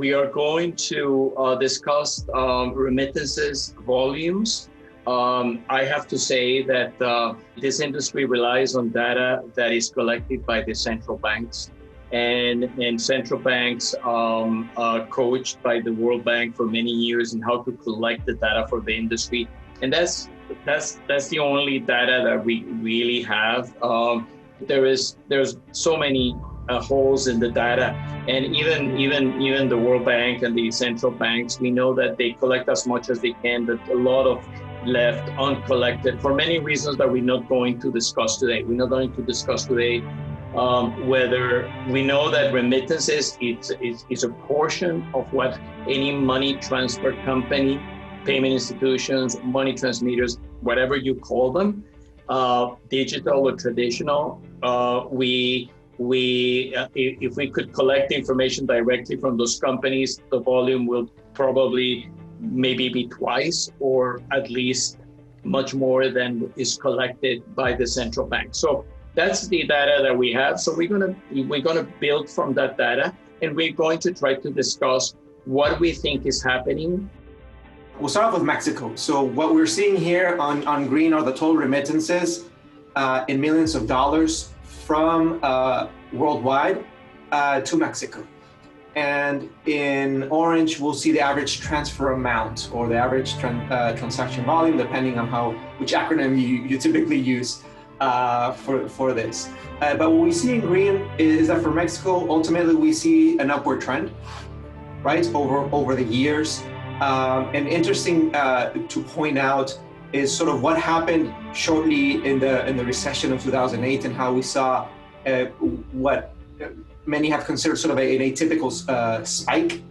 we are going to discuss remittances volumes. I have to say that this industry relies on data that is collected by the central banks, and central banks are coached by the World Bank for many years in how to collect the data for the industry, and that's the only data that we really have. There's so many holes in the data, and even the World Bank and the central banks, we know that they collect as much as they can, but a lot of left uncollected for many reasons that we're not going to discuss today. We're not going to discuss today whether we know that remittances is a portion of what any money transfer company, payment institutions, money transmitters, whatever you call them, digital or traditional, if we could collect information directly from those companies, the volume will probably maybe be twice or at least much more than is collected by the central bank. So that's the data that we have. So we're gonna build from that data, and we're going to try to discuss what we think is happening. We'll start off with Mexico. So what we're seeing here on green are the total remittances in millions of dollars from worldwide to Mexico. And in orange, we'll see the average transfer amount or the average transaction volume, depending on which acronym you typically use for this. But what we see in green is that for Mexico, ultimately we see an upward trend, right, over the years. And interesting to point out is sort of what happened shortly in the recession of 2008, and how we saw what many have considered sort of an atypical spike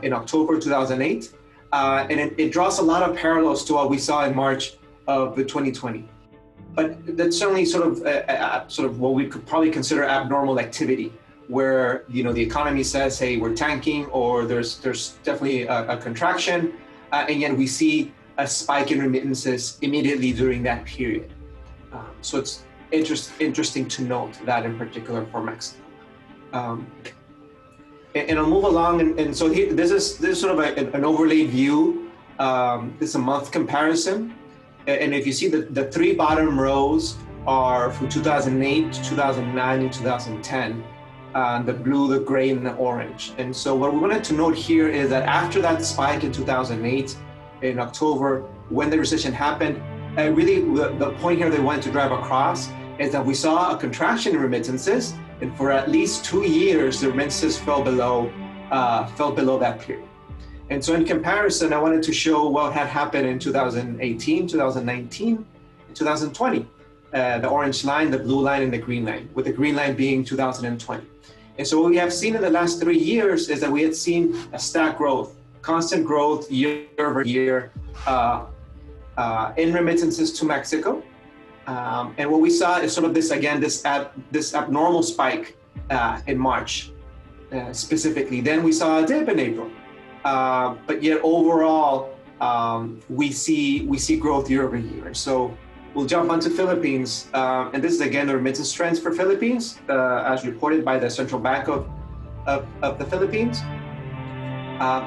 in October 2008. And it draws a lot of parallels to what we saw in March of 2020. But that's certainly sort of what we could probably consider abnormal activity, where the economy says, hey, we're tanking, or there's definitely a contraction, and yet we see a spike in remittances immediately during that period. So it's interesting to note that in particular for Mexico. And I'll move along, and so here, this is sort of an overlay view. This is a month comparison, and if you see the three bottom rows are from 2008, 2009, and 2010. The blue, the gray, and the orange. And so what we wanted to note here is that after that spike in 2008, in October, when the recession happened, really the point here they wanted to drive across is that we saw a contraction in remittances, and for at least 2 years, the remittances fell below that period. And so in comparison, I wanted to show what had happened in 2018, 2019, and 2020. The orange line, the blue line, and the green line, with the green line being 2020. And so what we have seen in the last 3 years is that we had seen a stack growth, constant growth year over year in remittances to Mexico. And what we saw is sort of this abnormal spike in March specifically. Then we saw a dip in April. But yet overall, we see growth year over year. And so we'll jump onto Philippines, and this is again the remittance trends for Philippines, as reported by the Central Bank of the Philippines.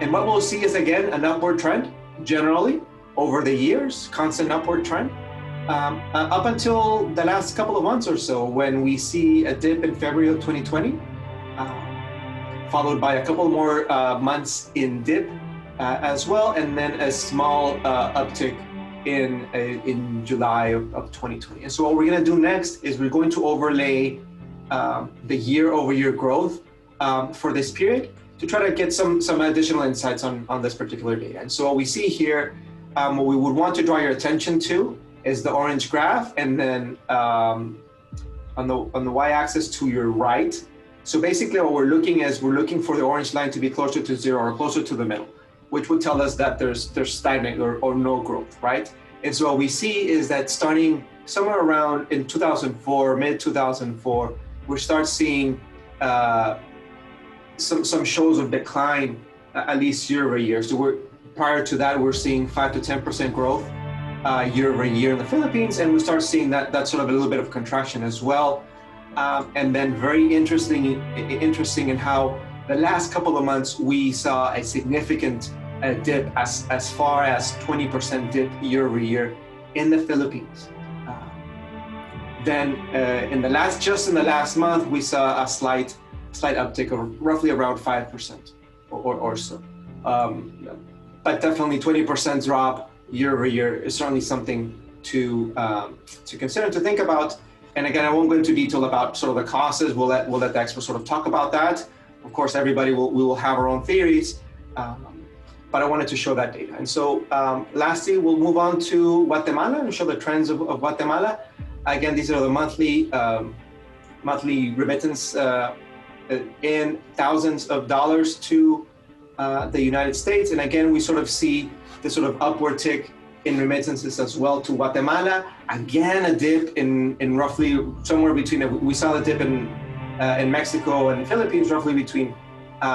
And what we'll see is again an upward trend generally over the years, constant upward trend, up until the last couple of months or so, when we see a dip in February of 2020, followed by a couple more months in dip as well, and then a small uptick in July of 2020. And so what we're going to do next is we're going to overlay the year-over-year growth for this period to try to get some additional insights on this particular data. And so what we see here, what we would want to draw your attention to is the orange graph, and then on the y-axis to your right. So basically what we're looking for the orange line to be closer to zero or closer to the middle, which would tell us that there's stagnant or no growth, right? And so what we see is that starting somewhere around in 2004, mid-2004, we start seeing some shows of decline, at least year over year. So prior to that, we're seeing 5 to 10% growth year over year in the Philippines, and we start seeing that sort of a little bit of contraction as well. And then very interesting in how the last couple of months, we saw a significant dip, as far as 20% dip year over year in the Philippines. Then in the last month, we saw a slight uptick of roughly around 5% or so. But definitely 20% drop year over year is certainly something to consider, to think about. And again, I won't go into detail about sort of the causes. We'll let the experts sort of talk about that. Of course, we will have our own theories, but I wanted to show that data. And so lastly, we'll move on to Guatemala and show the trends of Guatemala. Again, these are the monthly remittance in thousands of dollars to the United States. And again, we sort of see this sort of upward tick in remittances as well to Guatemala. Again, a dip in roughly somewhere between, we saw the dip in Mexico and Philippines roughly between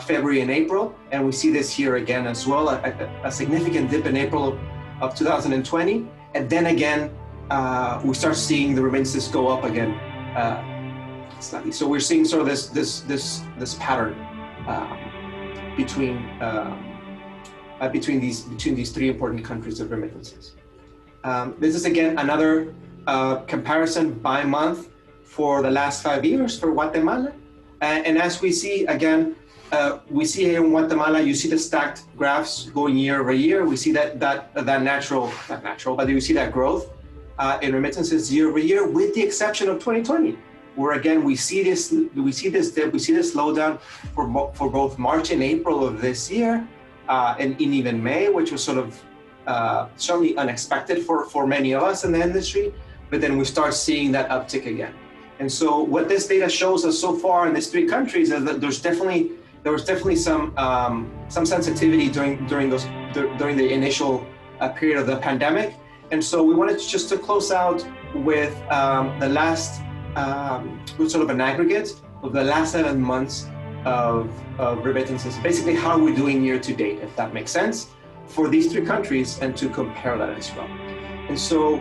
February and April. And we see this here again as well, a significant dip in April of 2020. And then again, we start seeing the remittances go up again slightly. So we're seeing sort of this pattern between these three important countries of remittances. This is again another comparison by month for the last 5 years for Guatemala. And as we see again, we see here in Guatemala, you see the stacked graphs going year over year. We see that natural, but you see that growth in remittances year over year, with the exception of 2020, where again we see this dip, we see this slowdown for both March and April of this year, and in even May, which was sort of certainly unexpected for many of us in the industry. But then we start seeing that uptick again. And so what this data shows us so far in these three countries is that there was definitely some sensitivity during the initial period of the pandemic. And so we wanted just to close out with the last, with sort of an aggregate of the last 7 months of remittances. Basically, how are we doing year to date, if that makes sense, for these three countries, and to compare that as well. And so,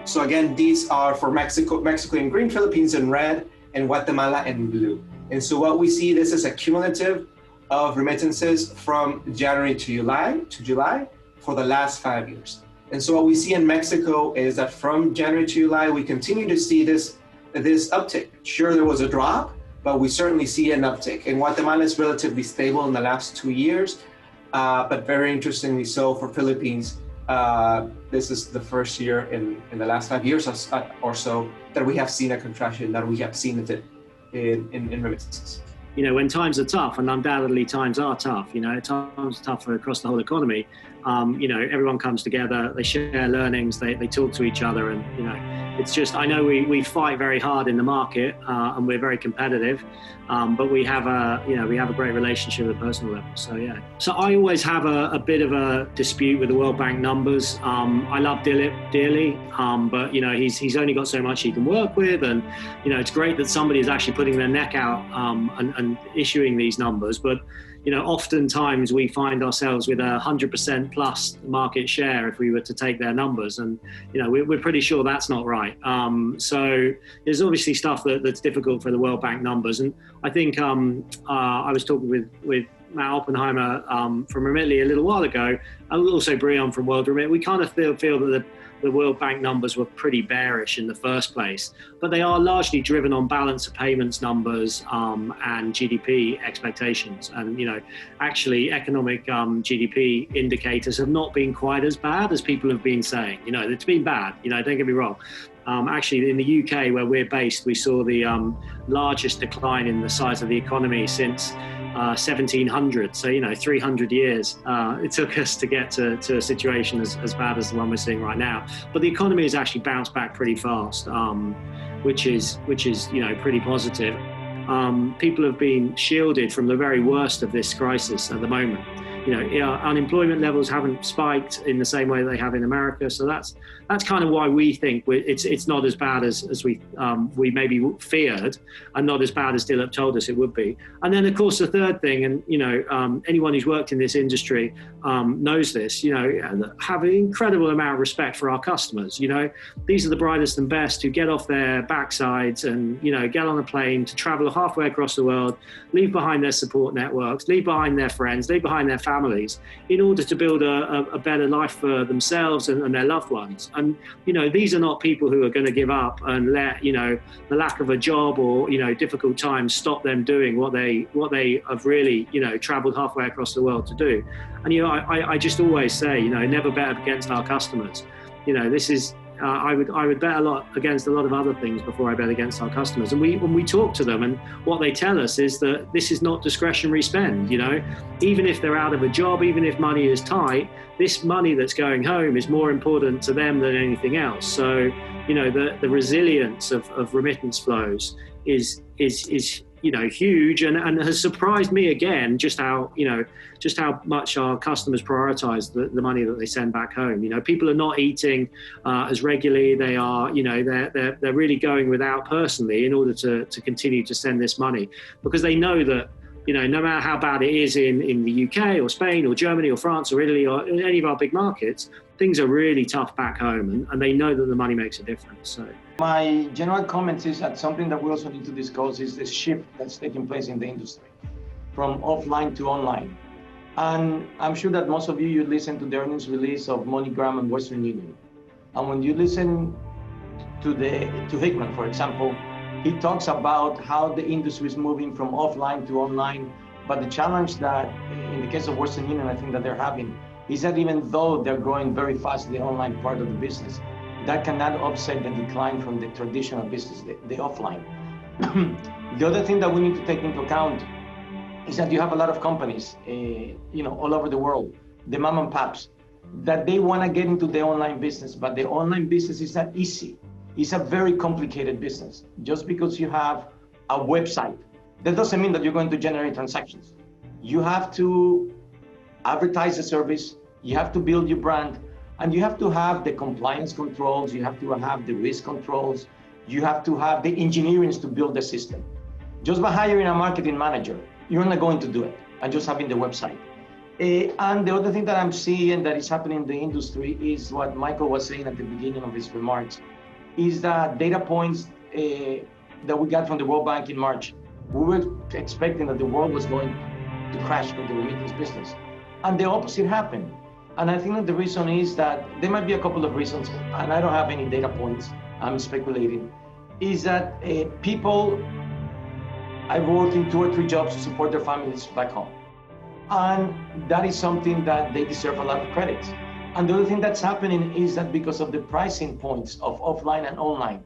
so again, these are for Mexico in green, Philippines in red, and Guatemala in blue. And so what we see, this is a cumulative of remittances from January to July for the last 5 years. And so what we see in Mexico is that from January to July, we continue to see this uptick. Sure, there was a drop, but we certainly see an uptick. And Guatemala is relatively stable in the last 2 years, but very interestingly so for Philippines, this is the first year in the last 5 years or so that we have seen a contraction, that we have seen a dip in remittances. You know, when times are tough, and undoubtedly times are tough, you know, times are tough across the whole economy, you know, everyone comes together, they share learnings, they talk to each other, and, you know, it's just, I know we fight very hard in the market, and we're very competitive, but we have a great relationship at a personal level. So yeah. So I always have a bit of a dispute with the World Bank numbers. I love Dilip dearly, but you know, he's only got so much he can work with, and you know, it's great that somebody is actually putting their neck out and issuing these numbers, but you know, oftentimes we find ourselves with 100% plus market share if we were to take their numbers, and you know, we're pretty sure that's not right. So there's obviously stuff that's difficult for the World Bank numbers, and I think I was talking with Matt Oppenheimer from Remitly a little while ago, and also Brian from World Remit. We kind of feel that the World Bank numbers were pretty bearish in the first place, but they are largely driven on balance of payments numbers and GDP expectations. And, you know, actually economic GDP indicators have not been quite as bad as people have been saying. You know, it's been bad, you know, don't get me wrong. Actually, in the UK, where we're based, we saw the largest decline in the size of the economy since 1700. So, you know, 300 years it took us to get to a situation as bad as the one we're seeing right now. But the economy has actually bounced back pretty fast, which is you know, pretty positive. People have been shielded from the very worst of this crisis at the moment. Unemployment levels haven't spiked in the same way they have in America. So that's kind of why we think it's not as bad as we maybe feared, and not as bad as Dilip told us it would be. And then, of course, the third thing, and anyone who's worked in this industry knows this, have an incredible amount of respect for our customers. These are the brightest and best who get off their backsides and, get on a plane to travel halfway across the world, leave behind their support networks, leave behind their friends, leave behind their families in order to build a better life for themselves and their loved ones. And, these are not people who are going to give up and let, the lack of a job or, difficult times stop them doing what they have really, traveled halfway across the world to do. And, I just always say, never bet against our customers. This is, I would bet a lot against a lot of other things before I bet against our customers. And when we talk to them, and what they tell us is that this is not discretionary spend. Even if they're out of a job, even if money is tight, this money that's going home is more important to them than anything else. So, the resilience of remittance flows is huge, and has surprised me again just how much our customers prioritize the money that they send back home. People are not eating as regularly. They are, they're really going without personally in order to continue to send this money, because they know that, no matter how bad it is in the UK or Spain or Germany or France or Italy or any of our big markets, things are really tough back home, and they know that the money makes a difference. So my general comment is that something that we also need to discuss is the shift that's taking place in the industry from offline to online. And I'm sure that most of you listen to the earnings release of MoneyGram and Western Union. And when you listen to Hickman, for example, he talks about how the industry is moving from offline to online. But the challenge that, in the case of Western Union, I think that they're having is that even though they're growing very fast in the online part of the business, that cannot offset the decline from the traditional business, the offline. The other thing that we need to take into account is that you have a lot of companies, all over the world, the mom and pops, that they want to get into the online business, but the online business is not easy. It's a very complicated business. Just because you have a website, that doesn't mean that you're going to generate transactions. You have to advertise the service, you have to build your brand, and you have to have the compliance controls, you have to have the risk controls, you have to have the engineering to build the system. Just by hiring a marketing manager, you're not going to do it, and just having the website. And the other thing that I'm seeing that is happening in the industry is what Michael was saying at the beginning of his remarks, is that data points that we got from the World Bank in March. We were expecting that the world was going to crash with the remittance business, and the opposite happened. And I think that the reason is that there might be a couple of reasons, and I don't have any data points, I'm speculating, is that people are working 2 or 3 jobs to support their families back home. And that is something that they deserve a lot of credit. And the other thing that's happening is that because of the pricing points of offline and online,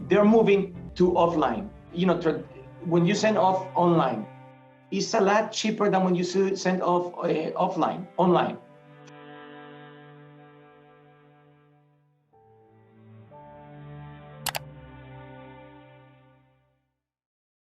they're moving to offline. When you send off online, it's a lot cheaper than when you send off online.